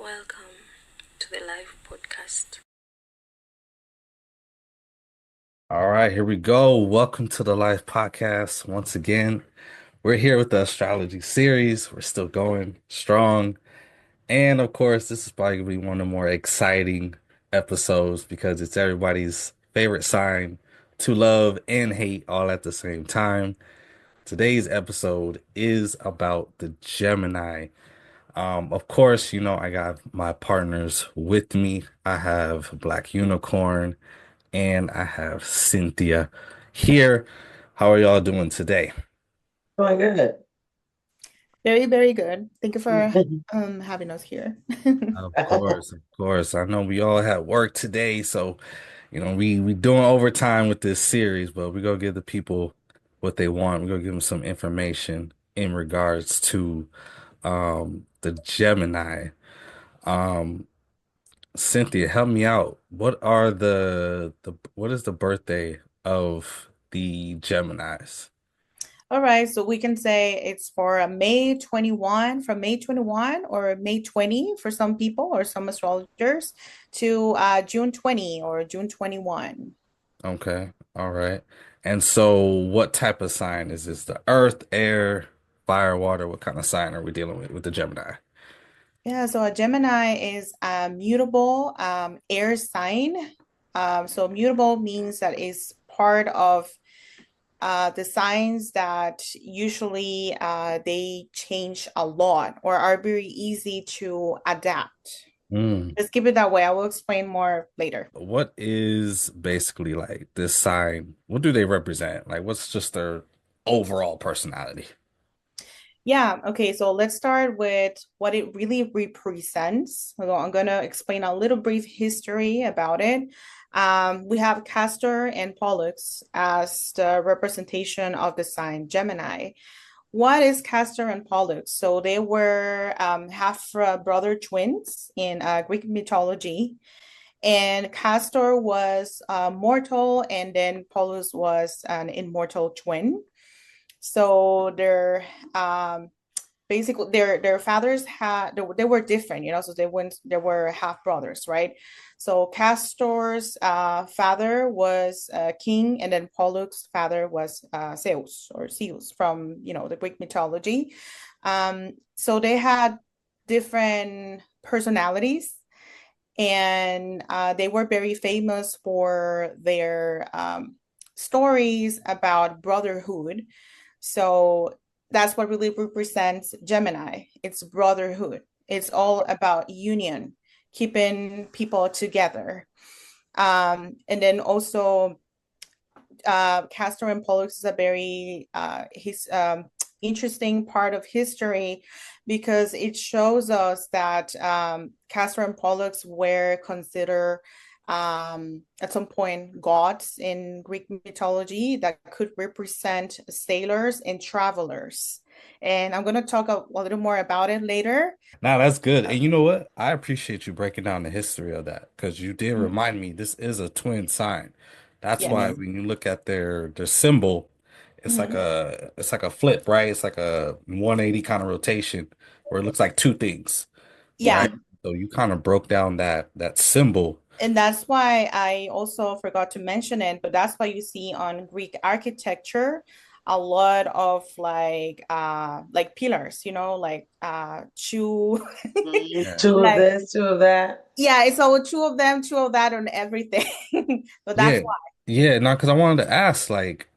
Welcome to the Lyfe podcast. All right, here we go. Welcome to the Life Podcast. Once again, we're here with the astrology series. We're still going strong. And of course, this is probably gonna be one of the more exciting episodes because it's everybody's favorite sign to love and hate all at the same time. Today's episode is about the Gemini. Of course, I got my partners with me. I have Black Unicorn and I have Cynthia here. How are y'all doing today? Doing good. Very, very good. Thank you for having us here. Of course, of course. I know we all had work today, so we doing overtime with this series, but we're gonna give the people what they want. We're gonna give them some information in regards to the Gemini. Um, Cynthia, help me out. What are the what is the birthday of the Geminis? All right, so we can say it's for May 21, from May 21 or May 20 for some people or some astrologers to June 20 or June 21. Okay, all right. And so what type of sign is this? The earth, air, fire, water? What kind of sign are we dealing with the Gemini? Yeah, so a Gemini is a mutable air sign. So mutable means that it's part of the signs that usually they change a lot or are very easy to adapt. Hmm. Let's keep it that way. I will explain more later. What is basically like this sign? What do they represent? Like what's just their overall personality? Yeah, okay, so let's start with what it really represents. So I'm going to explain a little brief history about it. We have Castor and Pollux as the representation of the sign Gemini. What is Castor and Pollux? So they were half brother twins in Greek mythology. And Castor was mortal, and then Pollux was an immortal twin. So um, basically their fathers had they were different, so they were half brothers, right? So Castor's father was king, and then Pollux father was Zeus from the Greek mythology. So they had different personalities, and they were very famous for their stories about brotherhood. So that's what really represents Gemini. It's brotherhood. It's all about union, keeping people together. And then also, Castor and Pollux is a very interesting part of history because it shows us that Castor and Pollux were considered at some point gods in Greek mythology that could represent sailors and travelers. And I'm going to talk a little more about it later. Now that's good. And you know what? I appreciate you breaking down the history of that because you did Mhm. remind me this is a twin sign. That's why Yes. when you look at their symbol, Mhm. it's like a flip, right? It's like a 180 kind of rotation where it looks like two things, right? Yeah. So you kind of broke down that symbol. And that's why I also forgot to mention it, but that's why you see on Greek architecture a lot of like pillars, like two Mhm. Yeah. Two of like this, two of that. yeah, it's all two of them, two of that on everything. So that's Yeah. why. Yeah, no, because I wanted to ask, like,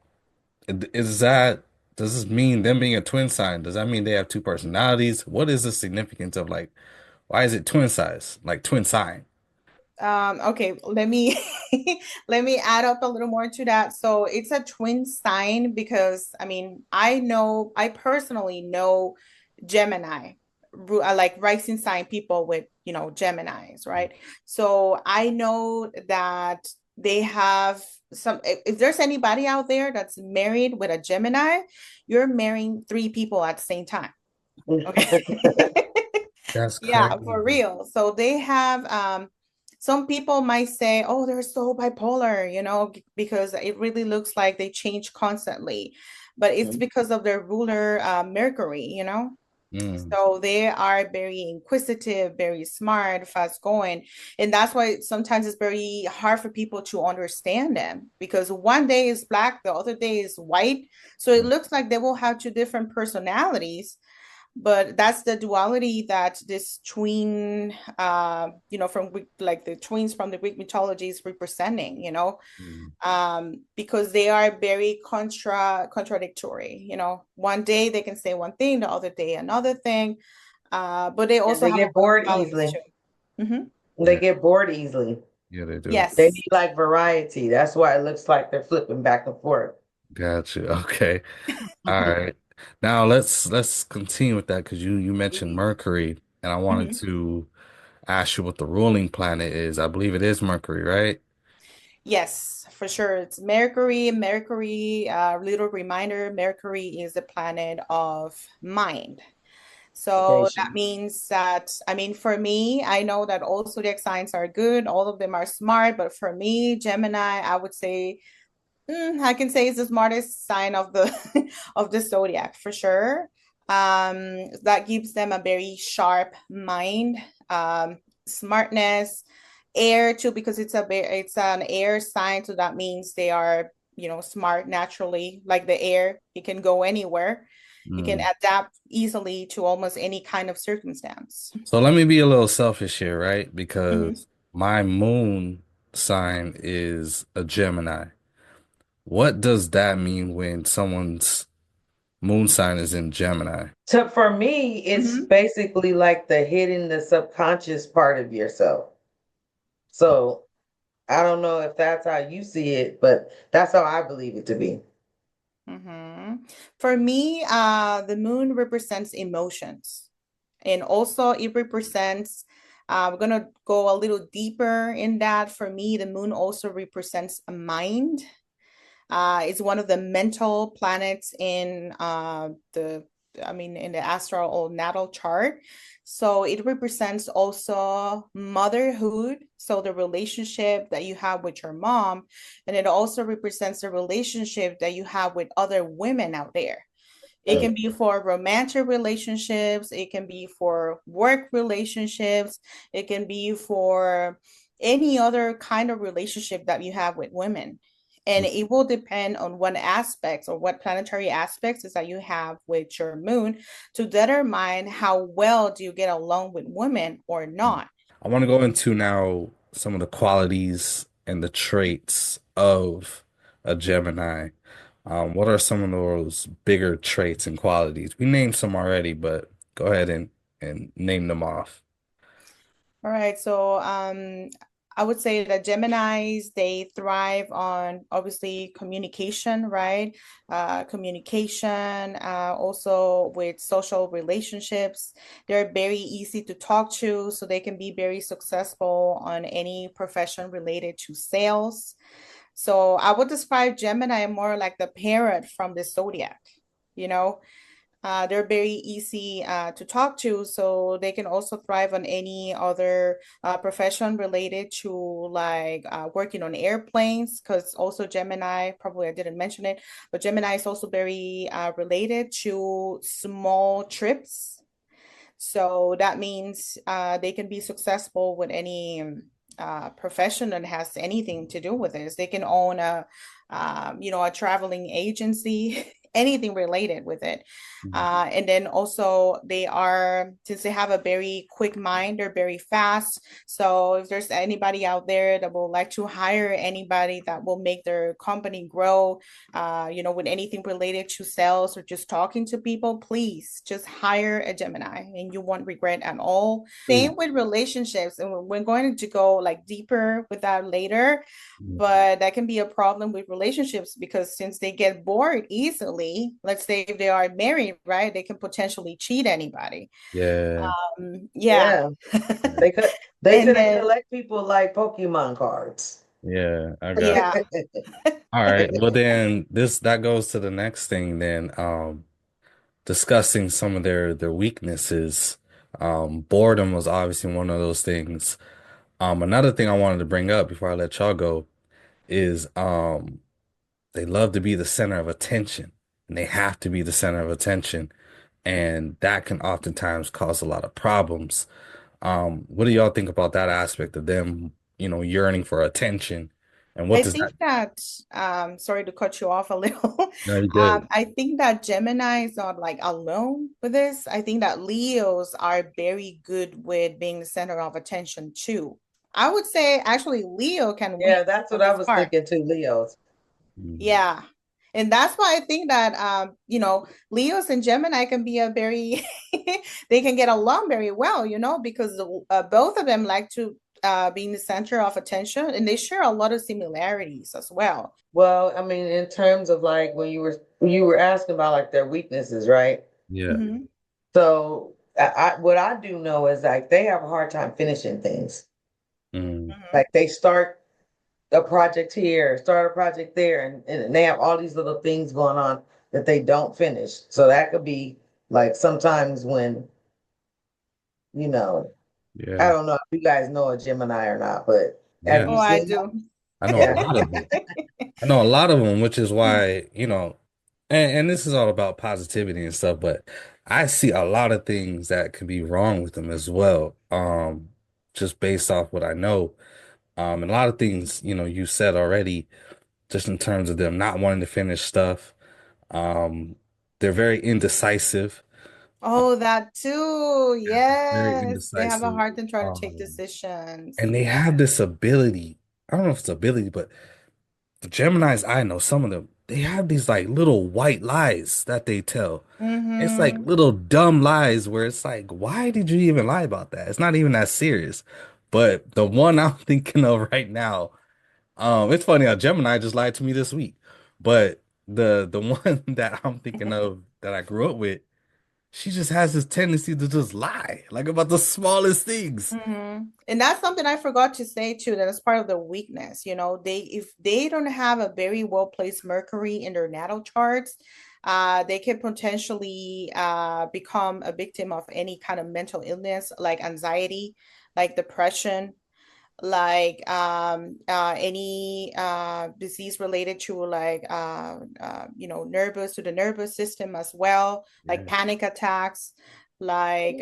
is that does this mean them being a twin sign? Does that mean they have two personalities? What is the significance of like why is it twin size? Like twin sign? Okay, let me let me add up a little more to that. So it's a twin sign because I personally know Gemini, like rising sign people with, Geminis, right? So I know that they have some, if there's anybody out there that's married with a Gemini, you're marrying three people at the same time. Okay. That's Yeah, for crazy. real. So they have some people might say, "Oh, they're so bipolar," because it really looks like they change constantly. But it's because of their ruler Mercury. Mm, So they are very inquisitive, very smart, fast going. And that's why sometimes it's very hard for people to understand them because one day is black, the other day is white. So it looks like they will have two different personalities, but that's the duality that this twin, from like the twins from the Greek mythology is representing, mm, because they are very contradictory. One day they can say one thing, the other day another thing, but they Yeah, also they have a get lot of bored qualities easily. too. They yeah, get bored easily. yeah, they do. They Yes. need like variety. That's why it looks like they're flipping back and forth. Gotcha. Okay. All right. Now let's continue with that because you mentioned Mercury, and I wanted Mhm. to ask you what the ruling planet is. I believe it is Mercury, right? Yes, for sure. It's Mercury. Mercury, little reminder, Mercury is the planet of mind. So that Education. means that, I mean, for me, I know that all zodiac signs are good, all of them are smart, but for me, Gemini, I would say, I can say it's the smartest sign of the of the zodiac for sure. That gives them a very sharp mind, smartness, air too, because it's an air sign, so that means they are, smart naturally, like the air. It can go anywhere. It can Mm. adapt easily to almost any kind of circumstance. So let me be a little selfish here, right? Mhm. Because my moon sign is a Gemini. What does that mean when someone's moon sign is in Gemini? So for me, it's Mhm. basically like the hidden, the subconscious part of yourself. So I don't know if that's how you see it, but that's how I believe it to be. For me, the moon represents emotions, and also it represents. We're gonna go a little deeper in that. For me, the moon also represents a mind. It's one of the mental planets in in the astral or natal chart. So it represents also motherhood, so the relationship that you have with your mom, and it also represents the relationship that you have with other women out there. It Mm. can be for romantic relationships, it can be for work relationships, it can be for any other kind of relationship that you have with women. And it will depend on what aspects or what planetary aspects is that you have with your moon to determine how well do you get along with women or not. I want to go into now some of the qualities and the traits of a Gemini. What are some of those bigger traits and qualities? We named some already, but go ahead and name them off. All right, so I would say that Geminis, they thrive on obviously communication, right? Communication, also with social relationships. They're very easy to talk to, so they can be very successful on any profession related to sales. So I would describe Gemini more like the parrot from the zodiac, you know? They're very easy to talk to, so they can also thrive on any other profession related to like working on airplanes, because also Gemini, probably I didn't mention it, but Gemini is also very related to small trips. So that means they can be successful with any profession that has anything to do with this. They can own a traveling agency, anything related with it. And then also since they have a very quick mind, they're very fast. So if there's anybody out there that will like to hire anybody that will make their company grow, with anything related to sales or just talking to people, please just hire a Gemini and you won't regret at all. Same with relationships, and we're going to go like deeper with that later, but that can be a problem with relationships because since they get bored easily, let's say if they are married, right, they can potentially cheat anybody. Yeah, Yeah. Yeah. They could they And could then, collect people like Pokemon cards. yeah, I got. yeah. All right. Well, then this that goes to the next thing then. Discussing some of their weaknesses. Boredom was obviously one of those things. Another thing I wanted to bring up before I let y'all go is they love to be the center of attention, and they have to be the center of attention. and that can oftentimes cause a lot of problems. What do y'all think about that aspect of them, yearning for attention? And what I does that? think that, sorry to cut you off a little. No, you good. I think that Gemini is not like alone with this. I think that Leos are very good with being the center of attention too. I would say actually Leo can win Yeah, that's on what I this was part. thinking too, Leos. Mm, Yeah. And that's why I think that Leos and Gemini can be a very they can get along very well, because both of them like to be in the center of attention, and they share a lot of similarities as well. Well, I mean, in terms of like when you were asking about like their weaknesses, right? yeah. Hmm. So what I do know is like they have a hard time finishing things. Mm, Hmm. Like they start a project here, start a project there, and they have all these little things going on that they don't finish. So that could be like sometimes when, you know, I yeah. don't know if you guys know a Gemini or not, but have Yeah. you Oh, I seen do. I know a them? lot of them. I know a lot of them, which is why, and this is all about positivity and stuff, but I see a lot of things that could be wrong with them as well. Just based off what I know. And a lot of things, you said already, just in terms of them not wanting to finish stuff. Um, they're very indecisive. uh, Oh, that too. Very Yes. They have a indecisive. hard time trying to take Um, decisions. and they have this ability. I don't know if it's ability, but the Geminis I know, some of them, they have these like little white lies that they tell. It's like Hmm. little dumb lies where it's like, why did you even lie about that? It's not even that serious. But the one I'm thinking of right now, it's funny how Gemini just lied to me this week. But the one that I'm thinking of that I grew up with, she just has this tendency to just lie, like about the smallest things. And that's something I forgot to say too, that is part of the weakness. If they don't have a very well placed Mercury in their natal charts, they can potentially become a victim of any kind of mental illness like anxiety, like depression, like any disease related to like nervous to the nervous system as well, like Yeah. panic attacks, like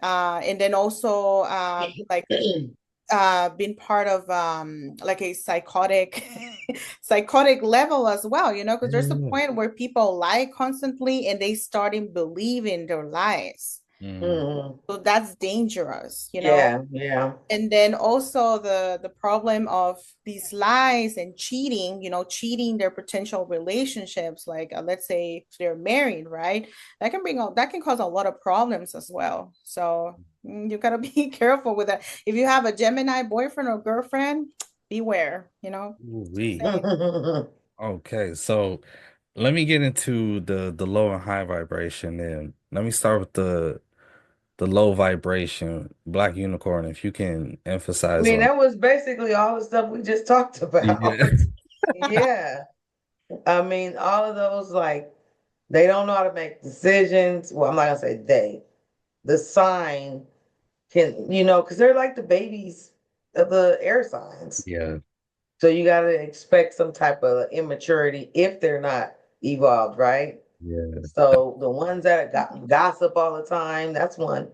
and then also like being part of like a psychotic psychotic level as well, because there's a Yeah. point where people lie constantly and they start in believing their lies. Mm, Mhm. So that's dangerous. Yeah, yeah. And then also the problem of these lies and cheating, cheating their potential relationships, like let's say if they're married, right? That can cause a lot of problems as well. So you gotta be careful with that. If you have a Gemini boyfriend or girlfriend, beware. Just ooh-wee. saying. Okay, so let me get into the low and high vibration then. Let me start with the low vibration, Black Unicorn, if you can I emphasize mean, on. that was basically all the stuff we just talked Yeah. about. Yeah. I mean, all of those, like, they don't know how to make decisions. Well, I'm not gonna say they. The sign can, because they're like the babies of the air signs. Yeah. So you got to expect some type of immaturity if they're not evolved, right? Yeah. So the ones that got gossip all the time, that's one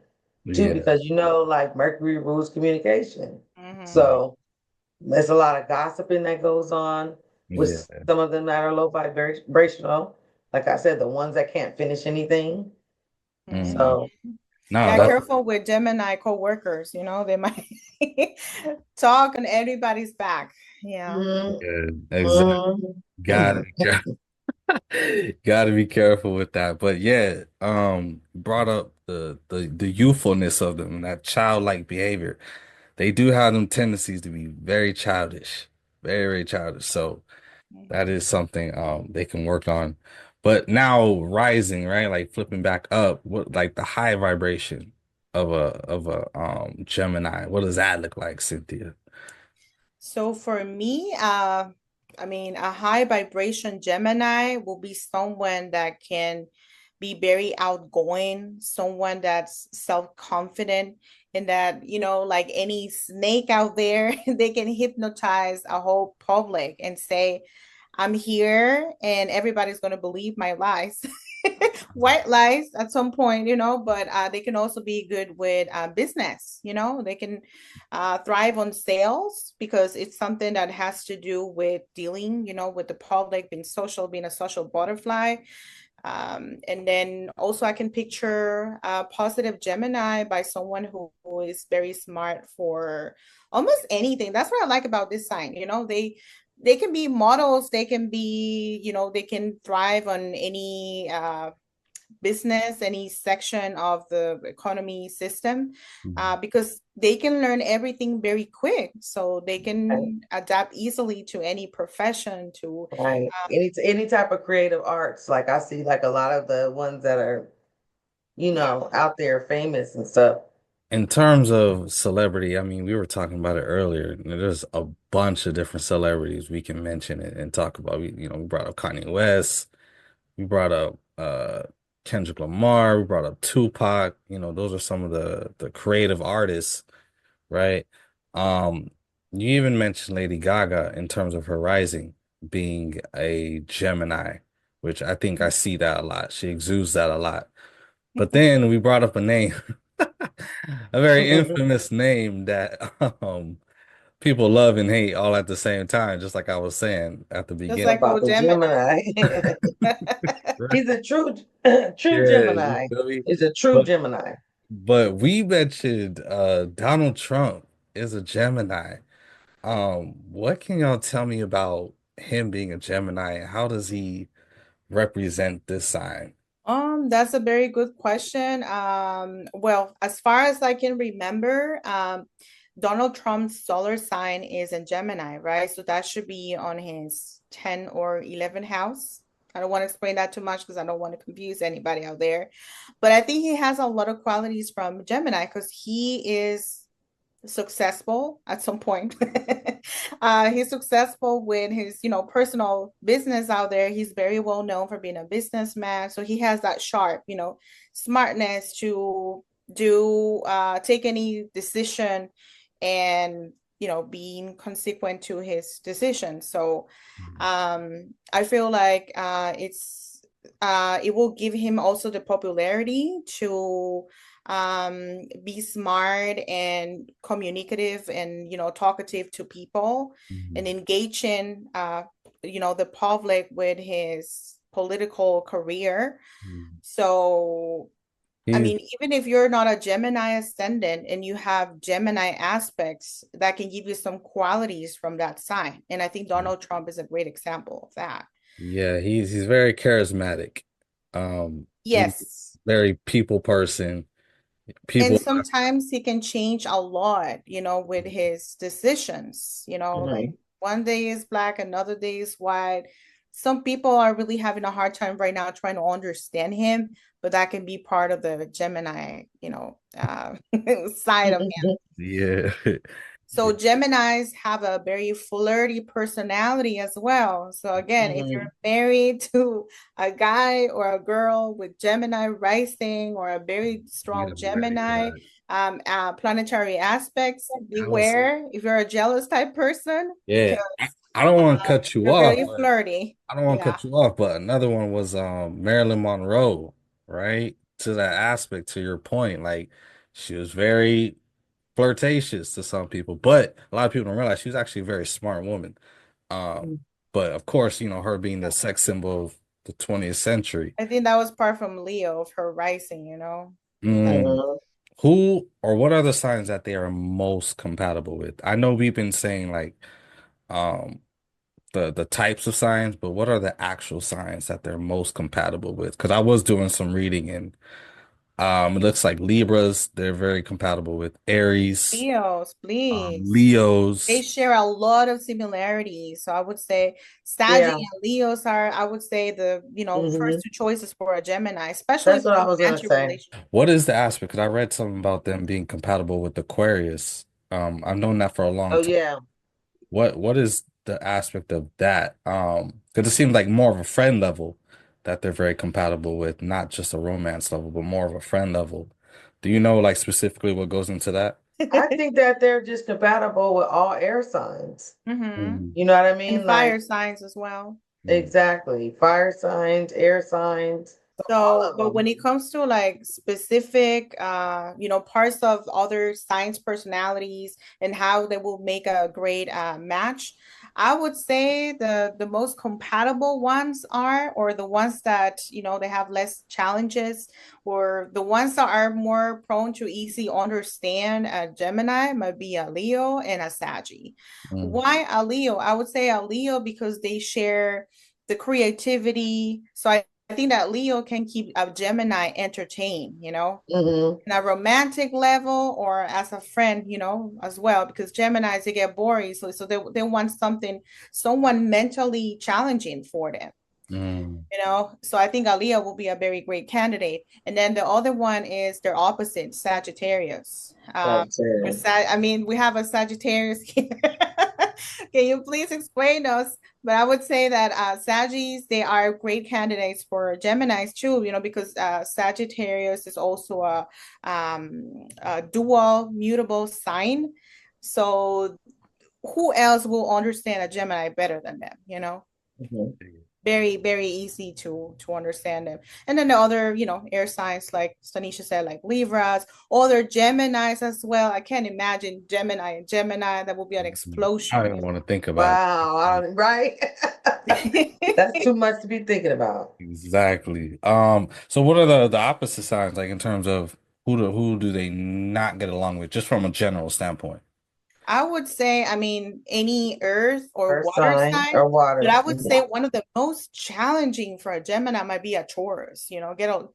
too, Yeah. because like Mercury rules communication. Hmm. Yeah. So there's a lot of gossiping that goes on Yeah. with some of them that are low vibrational. Like I said, the ones that can't finish anything. Mm. So No, Yeah, that careful with Gemini co-workers, they might talk on everybody's back. Yeah. mhm, yeah, exactly. mhm. Got it. Got to be careful with that. But yeah, brought up the youthfulness of them, that childlike behavior. They do have them tendencies to be very childish, very, very childish. So that is something they can work on. But now rising, right? Like flipping back up, what like the high vibration of a Gemini. What does that look like, Cynthia? So for me, I mean, a high vibration Gemini will be someone that can be very outgoing, someone that's self-confident, and that, like any snake out there, they can hypnotize a whole public and say, I'm here and everybody's going to believe my lies. white lies at some point, but they can also be good with business. They can thrive on sales because it's something that has to do with dealing, with the public, being social, being a social butterfly. And then also I can picture a positive Gemini by someone who is very smart for almost anything. That's what I like about this sign. They can be models, they can be, they can thrive on any business, any section of the economy system, because they can learn everything very quick. So they Right. can adapt easily to any profession, to Right. Any type of creative arts. Like I see like a lot of the ones that are, yeah. out there famous and stuff. In terms of celebrity, I mean, we were talking about it earlier. There's a bunch of different celebrities we can mention and talk about. We brought up Kanye West, we brought up Kendrick Lamar, we brought up Tupac. Those are some of the creative artists, right? Um, you even mentioned Lady Gaga in terms of her rising being a Gemini, which I think I see that a lot. She exudes that a lot. But then we brought up a name, a very infamous name that people love and hate all at the same time, just like I was saying at the Just What like beginning. about old the Gemini. Gemini? Right. He's a true true Yeah, you Gemini. feel me? He's a true But Gemini. but we mentioned Donald Trump is a Gemini. What can y'all tell me about him being a Gemini and how does he represent this sign? That's a very good question. Well, as far as I can remember, Donald Trump's solar sign is in Gemini, right? So that should be on his 10 or 11 house. I don't want to explain that too much because I don't want to confuse anybody out there. But I think he has a lot of qualities from Gemini because he is successful at some point. He's successful with his, personal business out there. He's very well known for being a businessman. So he has that sharp, smartness to take any decision and, being consequent to his decision. So I feel like it will give him also the popularity to be smart and communicative and talkative to people and Mhm. engaging the public with his political career. Mhm. So I He's mean, even if you're not a Gemini ascendant and you have Gemini aspects, that can give you some qualities from that sign. And I think Donald Trump is a great example of that. Yeah, he's very charismatic. He's Yes. very people person. And People. sometimes he can change a lot, with his decisions, like Mhm. one day is black, another day is white. Some people are really having a hard time right now trying to understand him, but that can be part of the Gemini, side of him. Yeah. So Geminis have a very flirty personality as well. So again, if you're Mhm. married to a guy or a girl with Gemini rising or a very You strong gotta be ready for Gemini that. planetary aspects, I was, beware if you're a jealous type person yeah, because I don't want to cut you they're off, very but flirty. I don't want to Yeah. cut you off, but another one was Marilyn Monroe, right? To that aspect, to your point, like she was very flirtatious to some people, but a lot of people don't realize she was actually a very smart woman. Um, but of course, her being the sex symbol of the 20th century. I think that was part from Leo of her rising, that Mm, Mhm. who or what are the signs that they are most compatible with? I know we've been saying like um the types of signs, but what are the actual signs that they're most compatible with? Because I was doing some reading and it looks like Libras, they're very compatible with Aries, Leos, please. They Leos. share a lot of similarities. So I would say Sagittarius Yeah. and Leos are, I would say, the, first Mhm. two choices for a Gemini, especially That's for what I was gonna romantic say. relationship. What is the aspect? Because I read something about them being compatible with Aquarius. I've known that for a long Oh time. yeah. What is the aspect of that? Because it seems like more of a friend level that they're very compatible with, not just a romance level, but more of a friend level. Do you know like specifically what goes into that? I think that they're just compatible with all air signs. Hmm. Mm, You know what I And mean? Like fire signs as well. mm, exactly. Fire signs, air signs. All So, of but them. when it comes to like specific, parts of other signs' personalities and how they will make a great match, I would say the most compatible ones are, or the ones that, they have less challenges, or the ones that are more prone to easy understand. A Gemini might be a Leo and a Saggy. Mm, Why a Leo? I would say a Leo because they share the creativity. So I think that Leo can keep a Gemini entertained, Hmm. in a romantic level or as a friend, as well, because Geminis, they get boring. So they want someone mentally challenging for them. mm, So I think Aaliyah will be a very great candidate. And then the other one is their opposite, Sagittarius. I mean, we have a Sagittarius here. Can you please explain us? But I would say that Sagittarius, they are great candidates for Geminis too, because Sagittarius is also a dual mutable sign. So who else will understand a Gemini better than them? Hmm. Very, very easy to understand them. And then the other, air signs, like Stanisha said, like Libras, other Geminis as well. I can't imagine Gemini and Gemini. That will be an I explosion. don't even want to think about Wow, it. right? That's too much to be thinking about. Exactly. So what are the opposite signs like in terms of who do they not get along with, just from a general standpoint? I would say, I mean, any earth or Earth water sign sign, or but water. I would say one of the most challenging for a Gemini might be a Taurus,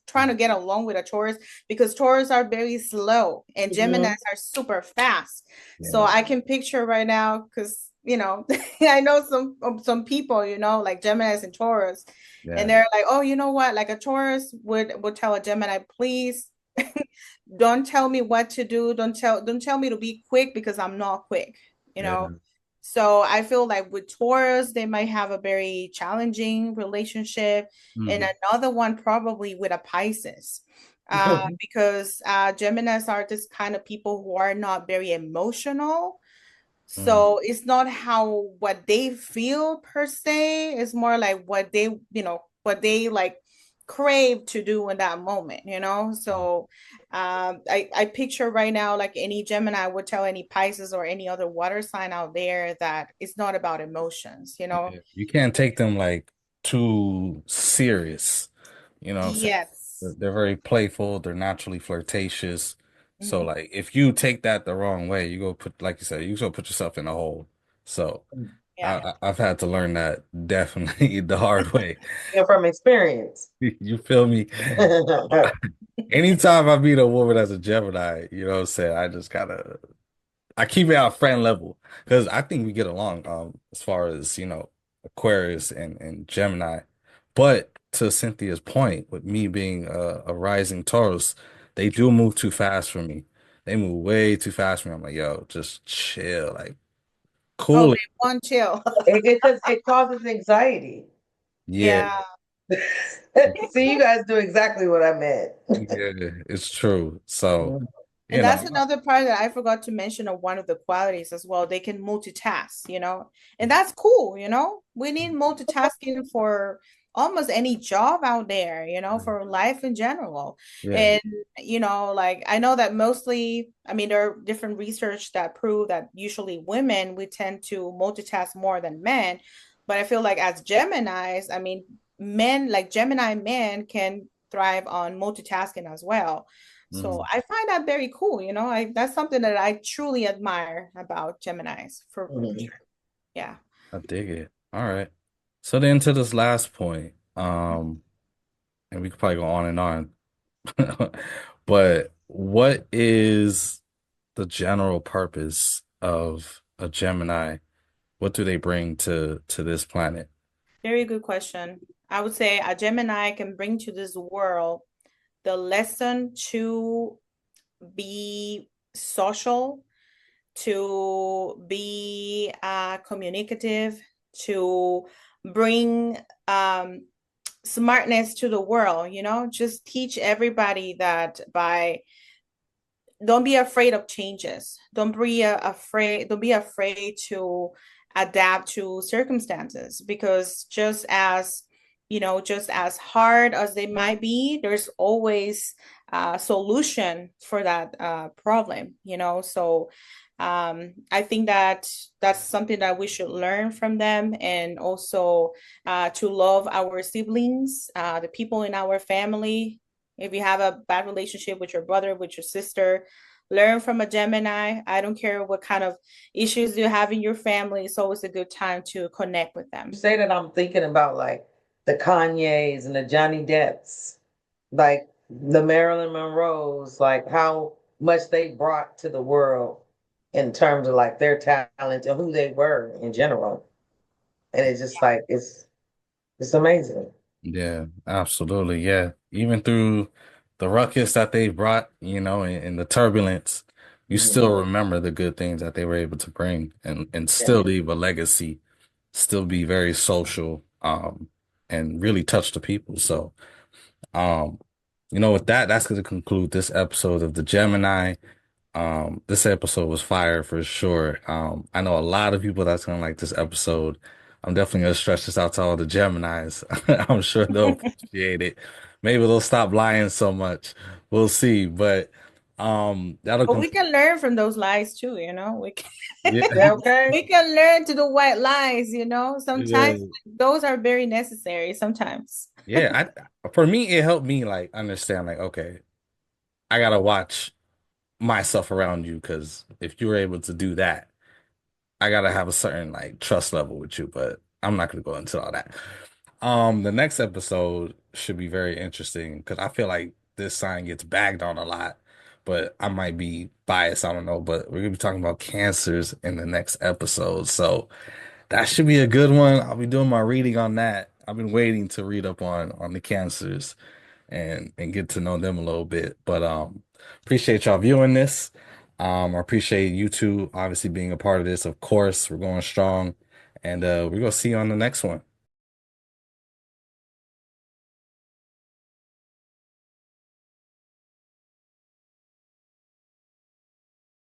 trying to get along with a Taurus, because Taurus are very slow and Geminis Hmm. are super fast. So Yeah, I can picture right now, because, I know some people, like Geminis and Taurus, and yeah, they're like, oh, you know what? Like a Taurus would tell a Gemini, please don't tell me what to do. Don't tell me to be quick, because I'm not quick, you yeah. know. So I feel like with Taurus, they might have a very challenging relationship. And Mm, another one probably with a Pisces. Because Geminis are this kind of people who are not very emotional. mm, So it's not how what they feel per se, it's more like what they like crave to do in that moment. So I picture right now, like any Gemini would tell any Pisces or any other water sign out there, that it's not about emotions. yeah. You can't take them like too serious. You know what I'm saying? They're, Yes. they're very playful, they're naturally flirtatious. So Mhm. like if you take that the wrong way, you go put like you said, you go put yourself in a hole. So Yeah. I've had to learn that definitely the hard way. From experience. You feel me? Anytime I meet a woman that's a Gemini, you know what I'm saying? I just gotta I keep it at friend level because I think we get along as far as, Aquarius and Gemini. But to Cynthia's point, with me being a rising Taurus, they do move too fast for me. They move way too fast for me. I'm like, yo, just chill, like Oh, cool they it. want chill. It causes anxiety. Yeah, Yeah. See, you guys do exactly what I meant. yeah, it's true. So, Mhm. you And know, that's another part that I forgot to mention of one of the qualities as well. They can multitask. And that's cool. We need multitasking for almost any job out there, for life in general. yeah. And, like I know that mostly, I mean, there are different research that prove that usually women, we tend to multitask more than men. But I feel like as Geminis, I mean, men, like Gemini men, can thrive on multitasking as well. So Mhm. I find that very cool. That's something that I truly admire about Geminis for Mhm. sure. Yeah. I dig it. All right. So then to this last point, and we could probably go on and on. But what is the general purpose of a Gemini? What do they bring to this planet? Very good question. I would say a Gemini can bring to this world the lesson to be social, to be communicative, to bring smartness to the world. Just teach everybody that by don't be afraid of changes. Don't be afraid to adapt to circumstances, because just as just as hard as they might be, there's always a solution for that problem. So I think that that's something that we should learn from them, and also to love our siblings, the people in our family. If you have a bad relationship with your brother, with your sister, learn from a Gemini. I don't care what kind of issues you have in your family. It's always a good time to connect with You them. say that, I'm thinking about like the Kanyes and the Johnny Depps, like the Marilyn Monroes, like how much they brought to the world in terms of like their talent and who they were in general. And it's just like it's amazing. Yeah, absolutely. Yeah. Even through the ruckus that they brought, and the turbulence, you still Mhm. remember the good things that they were able to bring and Yeah. still leave a legacy, still be very social, and really touch the people. So, um, with that, that's going to conclude this episode of the Gemini. This episode was fire for sure. I know a lot of people that's gonna like this episode. I'm definitely gonna stretch this out to all the Geminis. I'm sure they'll appreciate it. Maybe they'll stop lying so much. We'll see. But that'll But we conclude. can learn from those lies too. We can Yeah, Yeah, okay. we can learn to do white lies. Sometimes yeah, those are very necessary sometimes. yeah. For me, it helped me like understand like, okay, I gotta watch myself around you because if you were able to do that, I gotta have a certain like trust level with you, but I'm not gonna go into all that. The next episode should be very interesting because I feel like this sign gets bagged on a lot, but I might be biased, I don't know. But we're gonna be talking about cancers in the next episode. So that should be a good one. I'll be doing my reading on that. I've been waiting to read up on the cancers and get to know them a little bit. But appreciate y'all viewing this. I appreciate you two obviously being a part of this. Of course, we're going strong, and we're gonna see you on the next one.